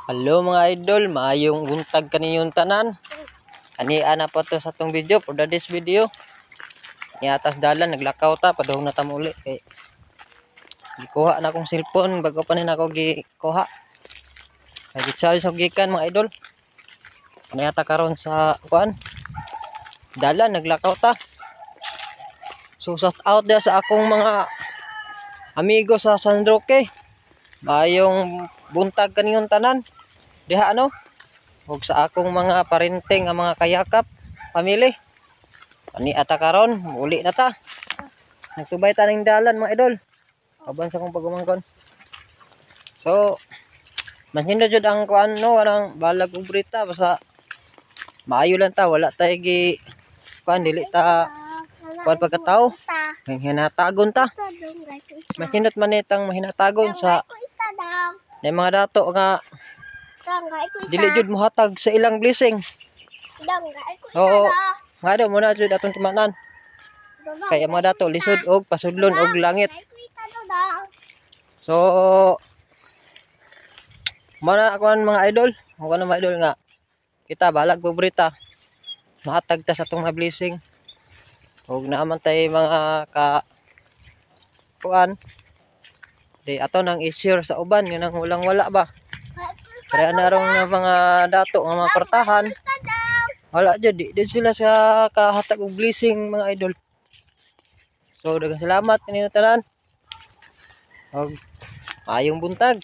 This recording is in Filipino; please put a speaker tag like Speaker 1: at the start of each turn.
Speaker 1: Hello mga idol, maayong buntag kaninyong tanan. Anian na po to sa tong video, for this video. Niatas dalan, naglakaw ta, padahong na tamuli. Gikuha na akong cellphone, bago pa rin ako gikuha. Nagitsay sa gikan mga idol. Niata karon sa kuan. Dalan, naglakaw ta. So shout out dia sa akong mga amigo sa San Roque. Maayong buntag kaninyong tanan. Diha ano? Ug sa akong mga parenting nga mga kayakap, family. Ani ata karon, uli na ta. Nagsubay ta ning dalan mga idol. Aban sa akong pagumangkon. So, manhinda jud ang kuan no, kanang balag ug brita basta maayo lang ta, wala tay gi kuan dili ta kuan pagkatao. Hinatagon ta. Mahinot man itang mahinatagon sa mga dato nga dili jud mohatag sa ilang blessing. Oo. Nga daw muna jud atong timanan. Kaya mga dato lisod og pasudlon og langit. So mana ako mga idol, ako na mga idol nga kita balag pobrita. Mahatag ta sa atong mga blessing. Og naaman tay mga kuan. Di ato nang i-share sa uban nga nang walang wala ba. Kaya narong nga mga dato nga mga portahan. Wala dyan, di sila sa kahatag og blessing mga idol. So daghang salamat kanino tanan. Og ayong buntag.